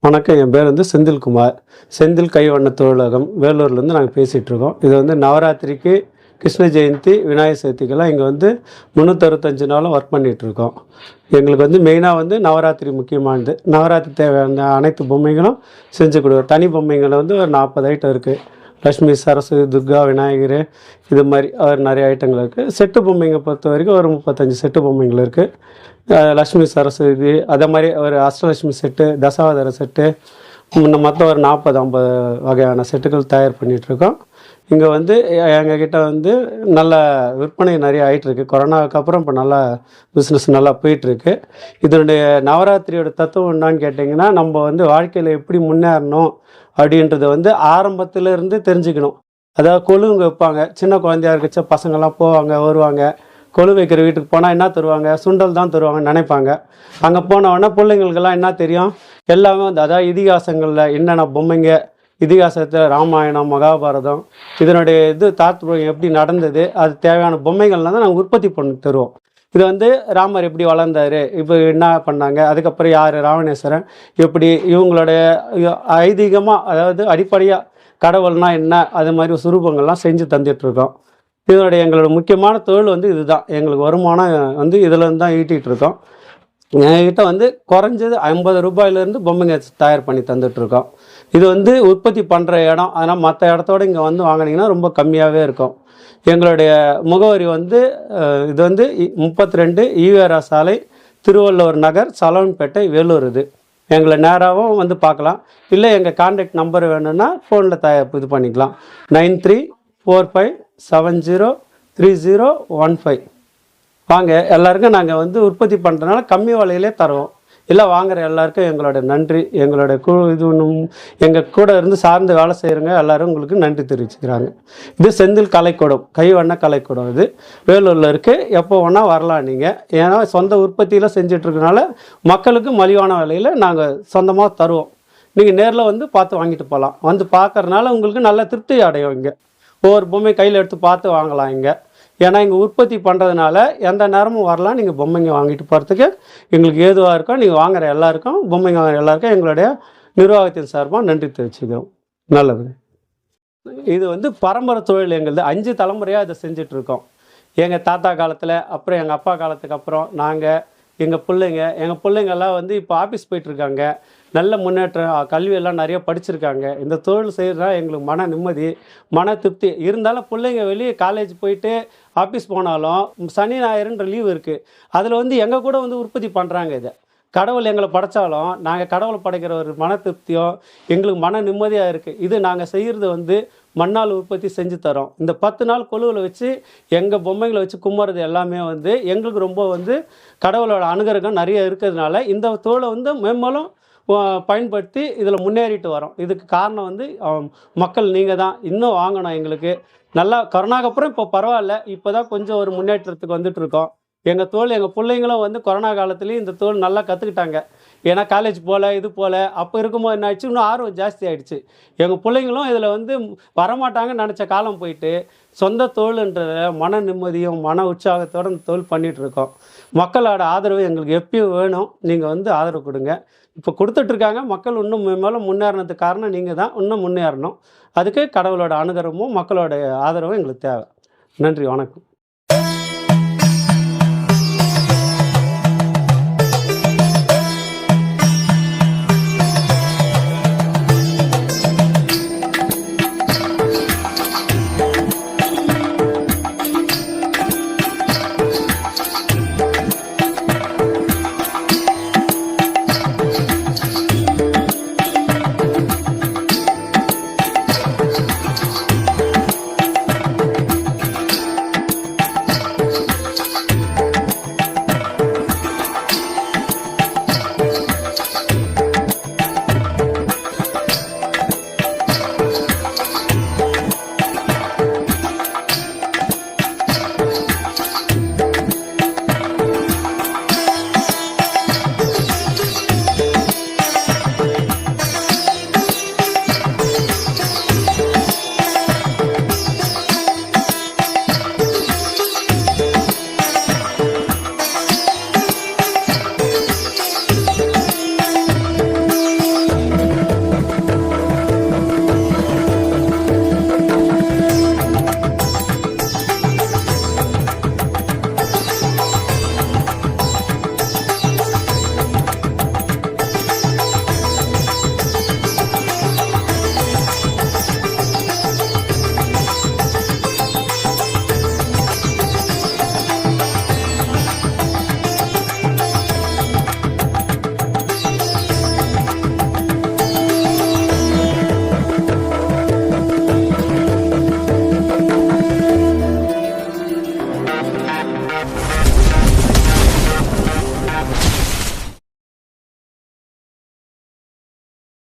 வணக்கம். என் பேர் செந்தில்குமார். செந்தில் கைவண்ண தொழிலகம் வேலூர்லேருந்து நாங்கள் பேசிகிட்ருக்கோம். இது நவராத்திரிக்கு, கிருஷ்ண ஜெயந்தி, விநாயகர் சதுர்த்திக்கெல்லாம் இங்கே 365 நாளும் ஒர்க் பண்ணிகிட்ருக்கோம். எங்களுக்கு மெயினாக நவராத்திரி முக்கியமானது. நவராத்திரி தேவையான அனைத்து பொம்மைகளும் செஞ்சு கொடுக்குறோம். தனி பொம்மைகளை ஒரு 40 ஐட்டம் இருக்குது. லக்ஷ்மி, சரஸ்வதி, துர்கா, விநாயகர், இது மாதிரி நிறைய ஐட்டங்கள் இருக்குது. செட்டு பொம்மைங்க பொறுத்த வரைக்கும் ஒரு 35 செட்டு பொம்மைகள் இருக்குது. லக்ஷ்மி, சரஸ்வதி, அதே மாதிரி ஒரு அஷ்டலட்சுமி செட்டு, தசாவதார செட்டு, மொத்தம் ஒரு 40-50 வகையான செட்டுகள் தயார் பண்ணிகிட்ருக்கோம். இங்கே எங்ககிட்ட நல்ல விற்பனை நிறைய ஆகிட்டுருக்கு. கொரோனாவுக்கு அப்புறம் இப்போ நல்லா பிஸ்னஸ் நல்லா போயிட்டுருக்கு. இதனுடைய நவராத்திரியோட தத்துவம் என்னான்னு கேட்டிங்கன்னா, நம்ம வாழ்க்கையில் எப்படி முன்னேறணும் அப்படின்றது ஆரம்பத்திலேருந்து தெரிஞ்சுக்கணும். அதாவது கொலுங்க வைப்பாங்க. சின்ன குழந்தையா இருக்கச்ச பசங்கள்லாம் போவாங்க, வருவாங்க. கொலு வைக்கிற வீட்டுக்கு போனால் என்ன தருவாங்க? சுண்டல் தான் தருவாங்கன்னு நினைப்பாங்க. அங்கே போனவுடனே பிள்ளைங்களுக்கெல்லாம் என்ன தெரியும்? எல்லாமே அதாவது இதிகாசங்களில் என்னென்ன பொம்மைங்க, இதிகாசத்தில் ராமாயணம், மகாபாரதம், இதனுடைய தாத்பரியம் எப்படி நடந்தது, அது தேவையான பொம்மைகள்லாம் தான் நாங்கள் உற்பத்தி பண்ணி தருவோம். இது ராமர் எப்படி வளர்ந்தார், இப்போ என்ன பண்ணாங்க, அதுக்கப்புறம் யார் ராவணேஸ்வரன், எப்படி இவங்களுடைய ஐதீகமாக, அதாவது அடிப்படையாக கடவுள்னால் என்ன, அது மாதிரி சுரூபங்கள்லாம் செஞ்சு தந்துட்டுருக்கோம். இதனுடைய எங்களோட முக்கியமான தொழில் இதுதான். எங்களுக்கு வருமானம் இதிலேருந்து தான் ஈட்டிகிட்டு இருக்கோம். எங்ககிட்ட குறைஞ்சது 50 ரூபாயிலேருந்து பொம்மைங்க தயார் பண்ணி தந்துட்டுருக்கோம். இது உற்பத்தி பண்ணுற இடம். அதனால் மற்ற இடத்தோட இங்கே வாங்கினீங்கன்னா ரொம்ப கம்மியாகவே இருக்கும். எங்களுடைய முகவரி இது 32 ஈவேரா சாலை, திருவள்ளுவர் நகர், சலவன்பேட்டை, வேலூர். எங்களை நேராகவும் பார்க்கலாம். இல்லை எங்கள் கான்டாக்ட் நம்பர் வேணும்னா ஃபோனில் இது பண்ணிக்கலாம். 9345703015. வாங்க, எல்லாருக்கும் நாங்கள் உற்பத்தி பண்ணுறதுனால கம்மி விலையிலே தருவோம். இல்லை வாங்குகிற எல்லாருக்கும் எங்களோட நன்றி. எங்களோட எங்கள் கூட இருந்து சார்ந்து வேலை செய்கிறவங்க எல்லோரும் உங்களுக்கு நன்றி தெரிவிச்சுக்கிறாங்க. இது செந்தில் கலைக்கூடம், கைவண்ண கலைக்கூடம். இது வேலூரில் இருக்குது. எப்போ வேணால் வரலாம் நீங்கள். ஏன்னா சொந்த உற்பத்தியில் செஞ்சிட்ருக்கனால மக்களுக்கு மலிவான விலையில் நாங்கள் சொந்தமாக தருவோம். நீங்கள் நேரில் பார்த்து வாங்கிட்டு போகலாம். பார்க்குறதுனால உங்களுக்கு நல்ல திருப்தி அடையும். இங்கே ஒவ்வொரு பொம்மை கையில் எடுத்து பார்த்து வாங்கலாம் இங்கே. ஏன்னா இங்கே உற்பத்தி பண்ணுறதுனால எந்த நேரமும் வரலாம். நீங்கள் பொம்மைங்க வாங்கிட்டு போகிறதுக்கு எங்களுக்கு ஏதுவாக இருக்கும். நீங்கள் வாங்குகிற எல்லாருக்கும், பொம்மைங்க வாங்குகிற எல்லாருக்கும் எங்களுடைய நிர்வாகத்தின் சார்பாக நன்றி தெரிவிச்சுக்கிறோம். நல்லது. இது பரம்பரை தொழில். எங்களுது 5 தலைமுறையாக இதை செஞ்சிட்ருக்கோம். எங்கள் தாத்தா காலத்தில், அப்புறம் எங்கள் அப்பா காலத்துக்கு அப்புறம் நாங்கள், எங்கள் பிள்ளைங்கெல்லாம் இப்போ ஆஃபீஸ் போயிட்டுருக்காங்க. நல்ல முன்னேற்றம், கல்வியெல்லாம் நிறைய படிச்சிருக்காங்க. இந்த தொழில் செய்கிறதா எங்களுக்கு மன நிம்மதி, மன திருப்தி. இருந்தாலும் பிள்ளைங்க வெளியே காலேஜ் போயிட்டு ஆஃபீஸ் போனாலும் சனி ஞாயிறுன்ற லீவு இருக்குது. அதில் எங்கள் கூட உற்பத்தி பண்ணுறாங்க. இதை கடவுள் எங்களை படைத்தாலும் நாங்கள் கடவுளை படைக்கிற ஒரு மன திருப்தியும் எங்களுக்கு மன நிம்மதியாக இருக்குது. இது நாங்கள் செய்கிறது மண்ணால் உற்பத்தி செஞ்சு தரோம். இந்த 10 நாள் கொலுவில் வச்சு எங்கள் பொம்மைகளை வச்சு கும்புறது எல்லாமே எங்களுக்கு ரொம்ப கடவுளோட அனுகிரகம் நிறைய இருக்கிறதுனால இந்த தொழிலை மேம்பாலும் பயன்படுத்தி இதில் முன்னேறிட்டு வரோம். இதுக்கு காரணம் மக்கள் நீங்கள் தான். இன்னும் வாங்கணும். எங்களுக்கு நல்லா கொரோனாக்கு அப்புறம் இப்போ பரவாயில்ல. இப்போ தான் கொஞ்சம் ஒரு முன்னேற்றத்துக்கு வந்துட்டுருக்கோம். எங்கள் பிள்ளைங்களும் கொரோனா காலத்துலேயும் இந்த தொழில் நல்லா கற்றுக்கிட்டாங்க. ஏன்னா காலேஜ் போகல, இது போகல. அப்போ இருக்கும்போது என்ன ஆயிடுச்சு, இன்னும் ஆர்வம் ஜாஸ்தி ஆகிடுச்சு. எங்கள் பிள்ளைங்களும் இதில் வரமாட்டாங்கன்னு நினச்ச காலம் போயிட்டு சொந்த தொழில்ன்ற மன நிம்மதியும் மன உற்சாகத்தோடு இந்த தொழில் பண்ணிகிட்ருக்கோம். மக்களோட ஆதரவு எங்களுக்கு எப்பயும் வேணும். நீங்கள் ஆதரவு கொடுங்க. இப்போ கொடுத்துட்ருக்காங்க. மக்கள் இன்னும் மேலே முன்னேறினதுக்கு காரணம் நீங்கள் தான். இன்னும் முன்னேறணும். அதுக்கு கடவுளோட அனுகிரகமும் மக்களோட ஆதரவும் எங்களுக்கு தேவை. நன்றி, வணக்கம்.